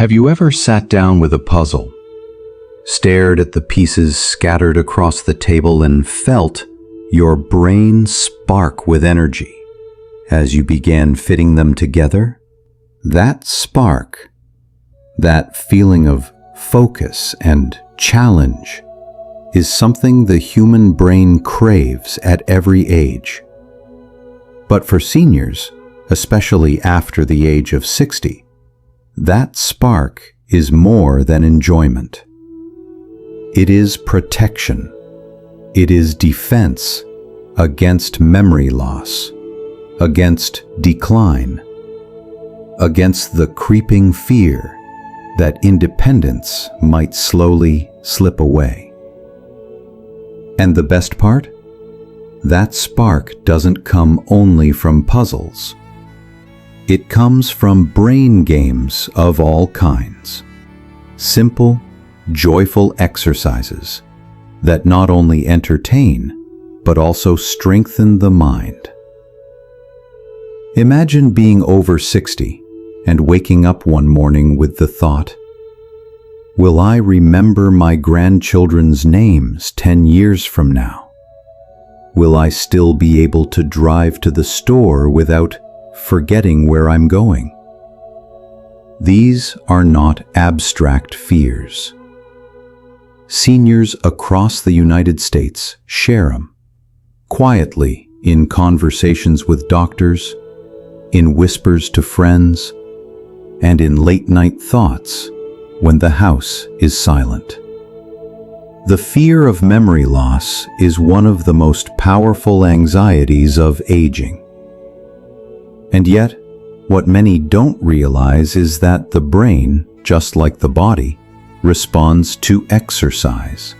Have you ever sat down with a puzzle, stared at the pieces scattered across the table, and felt your brain spark with energy as you began fitting them together? That spark, that feeling of focus and challenge, is something the human brain craves at every age. But for seniors, especially after the age of 60, that spark is more than enjoyment. It is protection. It is defense against memory loss, against decline, against the creeping fear that independence might slowly slip away. And the best part? That spark doesn't come only from puzzles. It comes from brain games of all kinds. Simple, joyful exercises that not only entertain, but also strengthen the mind. Imagine being over 60 and waking up one morning with the thought, "Will I remember my grandchildren's names 10 years from now? Will I still be able to drive to the store without forgetting where I'm going?" These are not abstract fears. Seniors across the United States share them, quietly in conversations with doctors, in whispers to friends, and in late-night thoughts when the house is silent. The fear of memory loss is one of the most powerful anxieties of aging. And yet, what many don't realize is that the brain, just like the body, responds to exercise.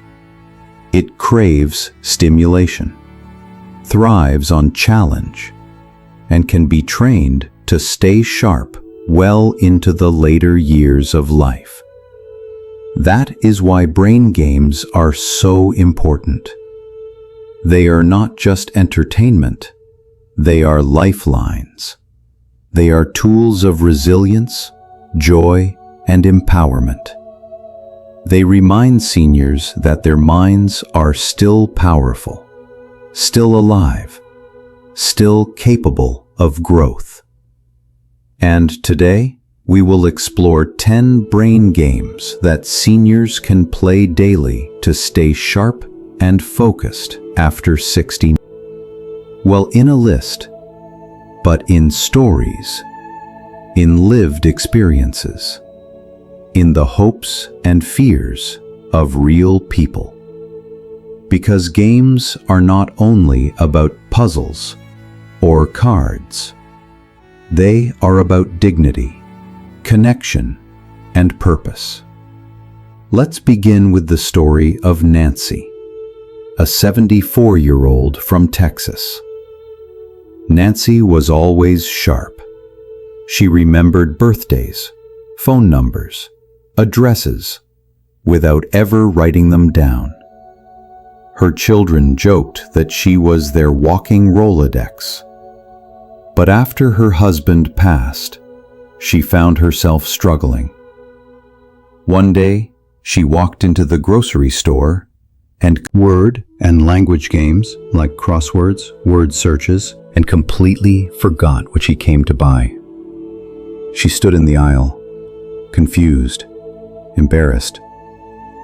It craves stimulation, thrives on challenge, and can be trained to stay sharp well into the later years of life. That is why brain games are so important. They are not just entertainment, they are lifelines. They are tools of resilience, joy, and empowerment. They remind seniors that their minds are still powerful, still alive, still capable of growth. And today, we will explore 10 brain games that seniors can play daily to stay sharp and focused after 60. Well, in a list, but in stories, in lived experiences, in the hopes and fears of real people. Because games are not only about puzzles or cards. They are about dignity, connection, and purpose. Let's begin with the story of Nancy, a 74-year-old from Texas. Nancy was always sharp. She remembered birthdays, phone numbers, addresses, without ever writing them down. Her children joked that she was their walking Rolodex. But after her husband passed, she found herself struggling. One day, she walked into the grocery store and word and language games like crosswords, word searches, and completely forgot what she came to buy. She stood in the aisle, confused, embarrassed,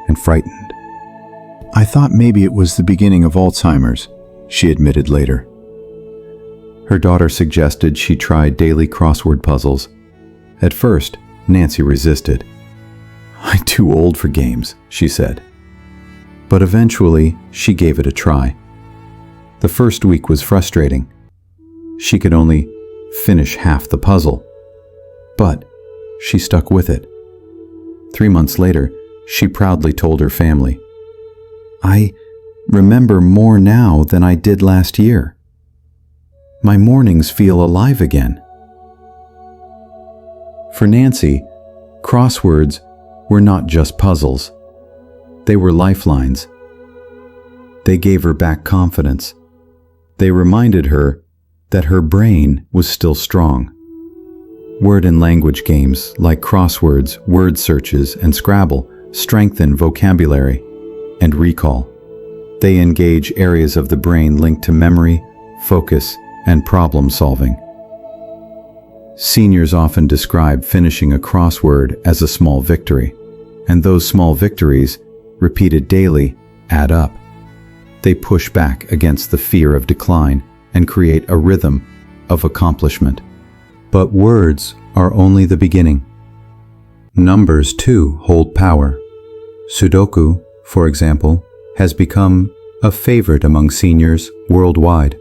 and frightened. "I thought maybe it was the beginning of Alzheimer's," she admitted later. Her daughter suggested she try daily crossword puzzles. At first, Nancy resisted. "I'm too old for games," she said. But eventually, she gave it a try. The first week was frustrating. She could only finish half the puzzle. But she stuck with it. 3 months later, she proudly told her family, "I remember more now than I did last year. My mornings feel alive again." For Nancy, crosswords were not just puzzles. They were lifelines. They gave her back confidence. They reminded her that her brain was still strong. Word and language games like Crosswords, word searches, and Scrabble strengthen vocabulary and recall. They engage areas of the brain linked to memory, focus, and problem solving. Seniors often describe finishing a crossword as a small victory, and those small victories, repeated daily, add up. They push back against the fear of decline and create a rhythm of accomplishment. But words are only the beginning. Numbers, too, hold power. Sudoku, for example, has become a favorite among seniors worldwide.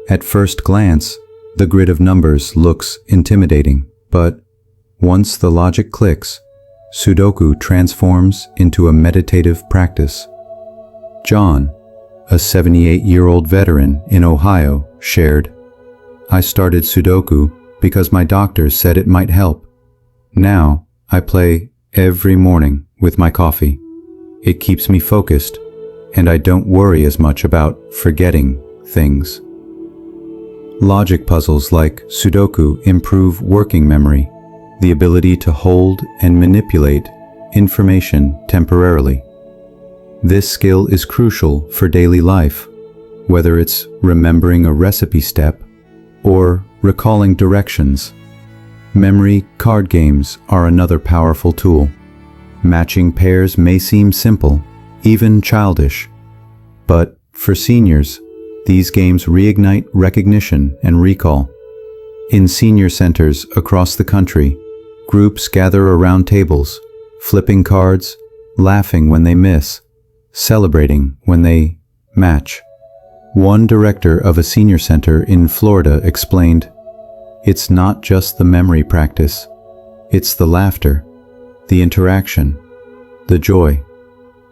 At first glance, the grid of numbers looks intimidating, but once the logic clicks, Sudoku transforms into a meditative practice. John, a 78-year-old veteran in Ohio, shared, "I started Sudoku because my doctors said it might help. Now, I play every morning with my coffee. It keeps me focused, and I don't worry as much about forgetting things." Logic puzzles like Sudoku improve working memory, the ability to hold and manipulate information temporarily. This skill is crucial for daily life, whether it's remembering a recipe step or recalling directions. Memory card games are another powerful tool. Matching pairs may seem simple, even childish, but for seniors, these games reignite recognition and recall. In senior centers across the country, groups gather around tables, flipping cards, laughing when they miss, celebrating when they match. One director of a senior center in Florida explained, "It's not just the memory practice, it's the laughter, the interaction, the joy.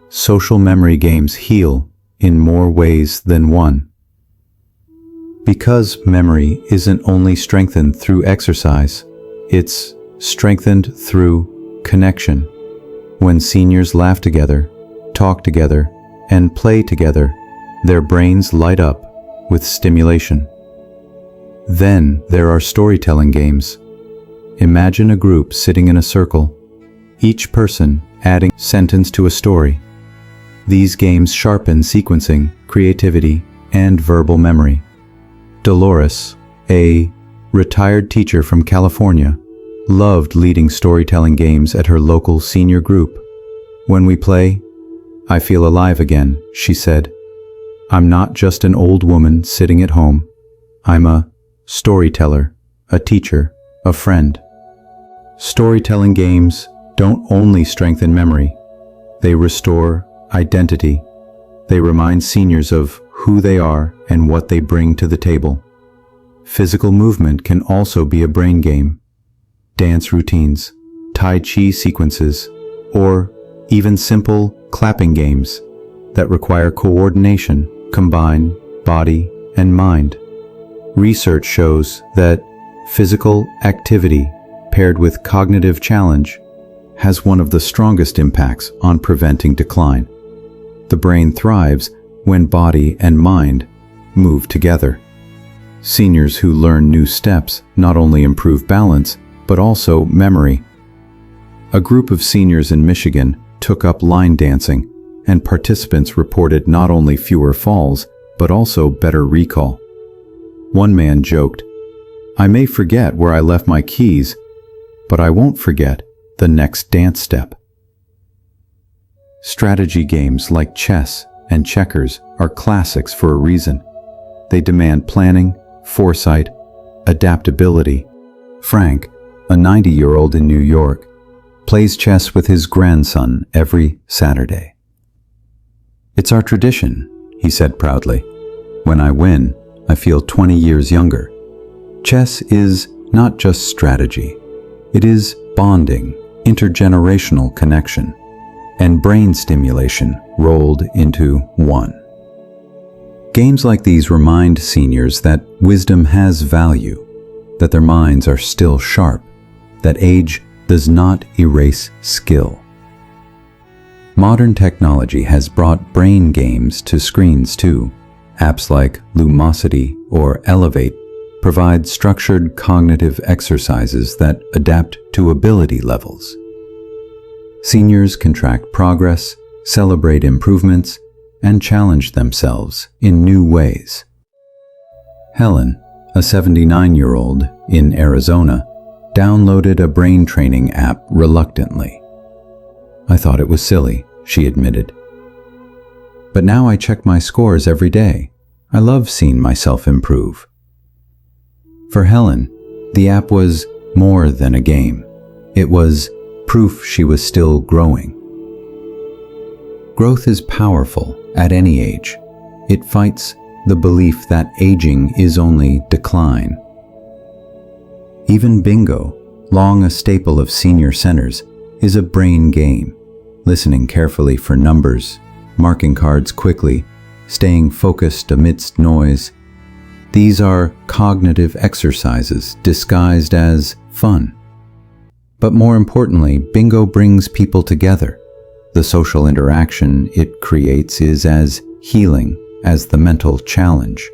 Social memory games heal in more ways than one." Because memory isn't only strengthened through exercise, it's strengthened through connection. When seniors laugh together, talk together, and play together, their brains light up with stimulation. Then there are storytelling games. Imagine a group sitting in a circle, each person adding a sentence to a story. These games sharpen sequencing, creativity, and verbal memory. Dolores, a retired teacher from California, loved leading storytelling games at her local senior group. "When we play, I feel alive again," she said. "I'm not just an old woman sitting at home. I'm a storyteller, a teacher, a friend." Storytelling games don't only strengthen memory, they restore identity. They remind seniors of who they are and what they bring to the table. Physical movement can also be a brain game. Dance routines, Tai Chi sequences, or even simple clapping games that require coordination combine body and mind. Research shows that physical activity paired with cognitive challenge has one of the strongest impacts on preventing decline. The brain thrives when body and mind move together. Seniors who learn new steps not only improve balance, but also memory. A group of seniors in Michigan took up line dancing, and participants reported not only fewer falls, but also better recall. One man joked, "I may forget where I left my keys, but I won't forget the next dance step." Strategy games like chess and checkers are classics for a reason. They demand planning, foresight, adaptability. Frank, a 90-year-old in New York, plays chess with his grandson every Saturday. "It's our tradition," he said proudly. "When I win, I feel 20 years younger." Chess is not just strategy. It is bonding, intergenerational connection, and brain stimulation rolled into one. Games like these remind seniors that wisdom has value, that their minds are still sharp, that age does not erase skill. Modern technology has brought brain games to screens too. Apps like Lumosity or Elevate provide structured cognitive exercises that adapt to ability levels. Seniors can track progress, celebrate improvements, and challenge themselves in new ways. Helen, a 79-year-old in Arizona, downloaded a brain training app reluctantly. "I thought it was silly," she admitted. "But now I check my scores every day. I love seeing myself improve." For Helen, the app was more than a game. It was proof she was still growing. Growth is powerful at any age. It fights the belief that aging is only decline. Even bingo, long a staple of senior centers, is a brain game. Listening carefully for numbers, marking cards quickly, staying focused amidst noise. These are cognitive exercises disguised as fun. But more importantly, bingo brings people together. The social interaction it creates is as healing as the mental challenge.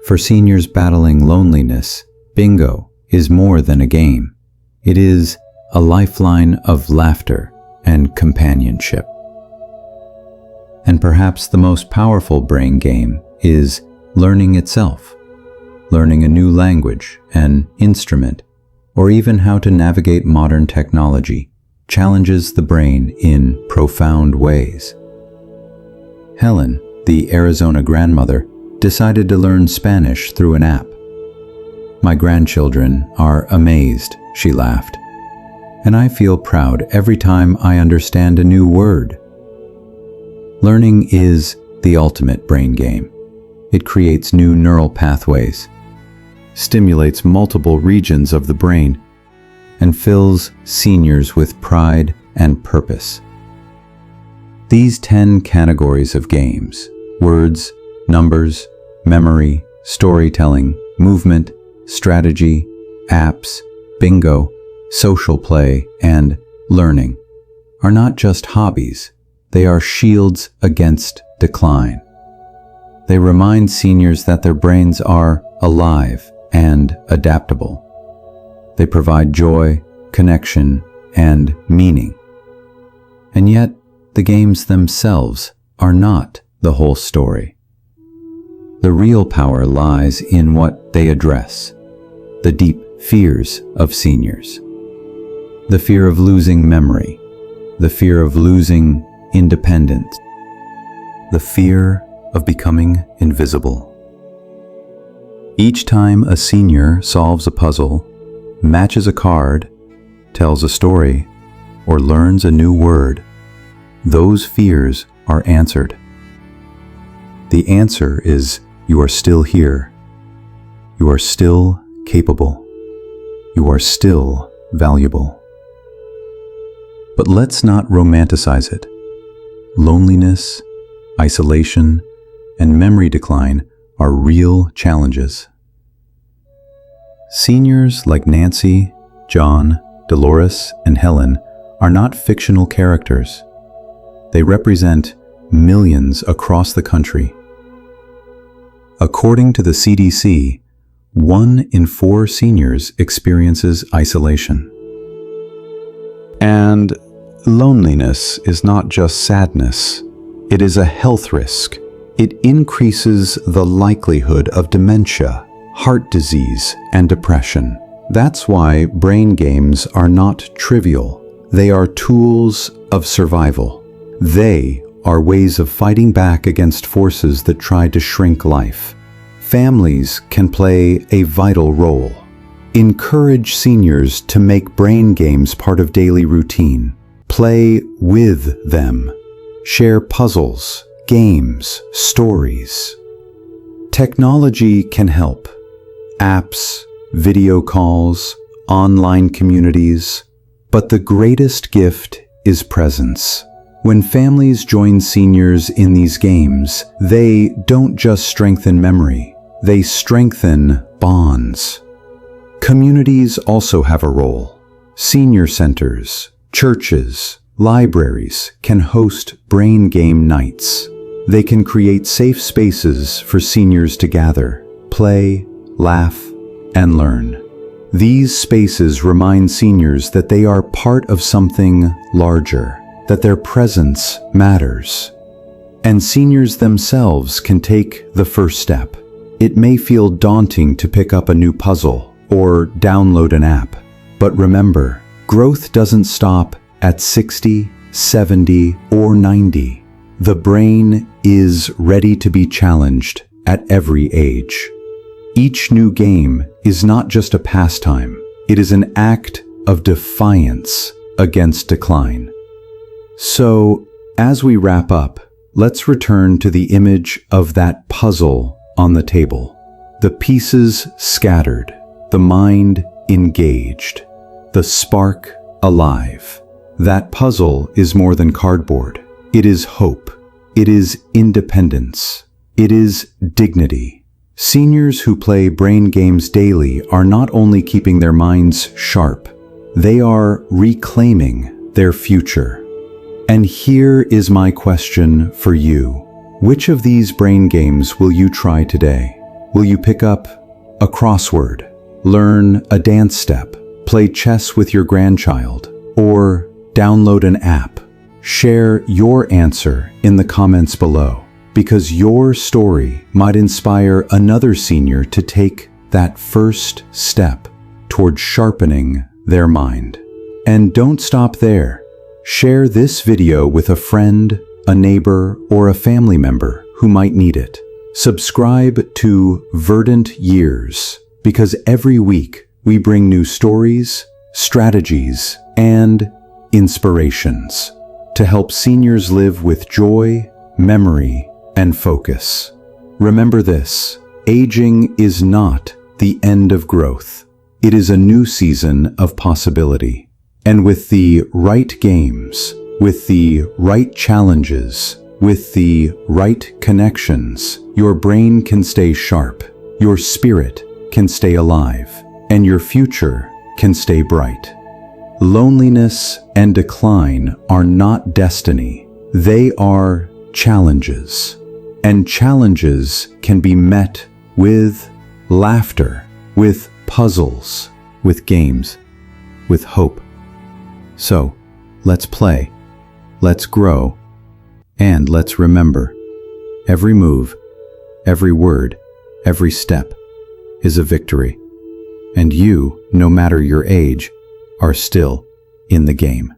For seniors battling loneliness, bingo is more than a game. It is a lifeline of laughter and companionship. And perhaps the most powerful brain game is learning itself. Learning a new language, an instrument, or even how to navigate modern technology challenges the brain in profound ways. Helen, the Arizona grandmother, decided to learn Spanish through an app. "My grandchildren are amazed," she laughed, "and I feel proud every time I understand a new word." Learning is the ultimate brain game. It creates new neural pathways, stimulates multiple regions of the brain, and fills seniors with pride and purpose. These 10 categories of games — words, numbers, memory, storytelling, movement, strategy, apps, bingo, social play, and learning — are not just hobbies, they are shields against decline. They remind seniors that their brains are alive and adaptable. They provide joy, connection, and meaning. And yet, the games themselves are not the whole story. The real power lies in what they address: the deep fears of seniors. The fear of losing memory, the fear of losing independence, the fear of becoming invisible. Each time a senior solves a puzzle, matches a card, tells a story, or learns a new word, those fears are answered. The answer is, you are still here. You are still capable. You are still valuable. But let's not romanticize it. Loneliness, isolation, and memory decline are real challenges. Seniors like Nancy, John, Dolores, and Helen are not fictional characters. They represent millions across the country. According to the CDC, 1 in 4 seniors experiences isolation. And loneliness is not just sadness. It is a health risk. It increases the likelihood of dementia, heart disease, and depression. That's why brain games are not trivial. They are tools of survival. They are ways of fighting back against forces that try to shrink life. Families can play a vital role. Encourage seniors to make brain games part of daily routine. Play with them. Share puzzles, games, stories. Technology can help. Apps, video calls, online communities. But the greatest gift is presence. When families join seniors in these games, they don't just strengthen memory, they strengthen bonds. Communities also have a role. Senior centers, churches, libraries can host brain game nights. They can create safe spaces for seniors to gather, play, laugh, and learn. These spaces remind seniors that they are part of something larger, that their presence matters. And seniors themselves can take the first step. It may feel daunting to pick up a new puzzle or download an app, but remember, growth doesn't stop at 60, 70, or 90. The brain is ready to be challenged at every age. Each new game is not just a pastime, it is an act of defiance against decline. So, as we wrap up, let's return to the image of that puzzle on the table. The pieces scattered, the mind engaged, the spark alive. That puzzle is more than cardboard. It is hope. It is independence. It is dignity. Seniors who play brain games daily are not only keeping their minds sharp, they are reclaiming their future. And here is my question for you. Which of these brain games will you try today? Will you pick up a crossword, learn a dance step, play chess with your grandchild, or download an app? Share your answer in the comments below, because your story might inspire another senior to take that first step toward sharpening their mind. And don't stop there. Share this video with a friend, a neighbor, or a family member who might need it. Subscribe to Verdant Years, because every week we bring new stories, strategies, and inspirations to help seniors live with joy, memory, and focus. Remember this: aging is not the end of growth. It is a new season of possibility. And with the right games, with the right challenges, with the right connections, your brain can stay sharp, your spirit can stay alive, and your future can stay bright. Loneliness and decline are not destiny. They are challenges. And challenges can be met with laughter, with puzzles, with games, with hope. So, let's play, let's grow, and let's remember, every move, every word, every step is a victory. And you, no matter your age, are still in the game.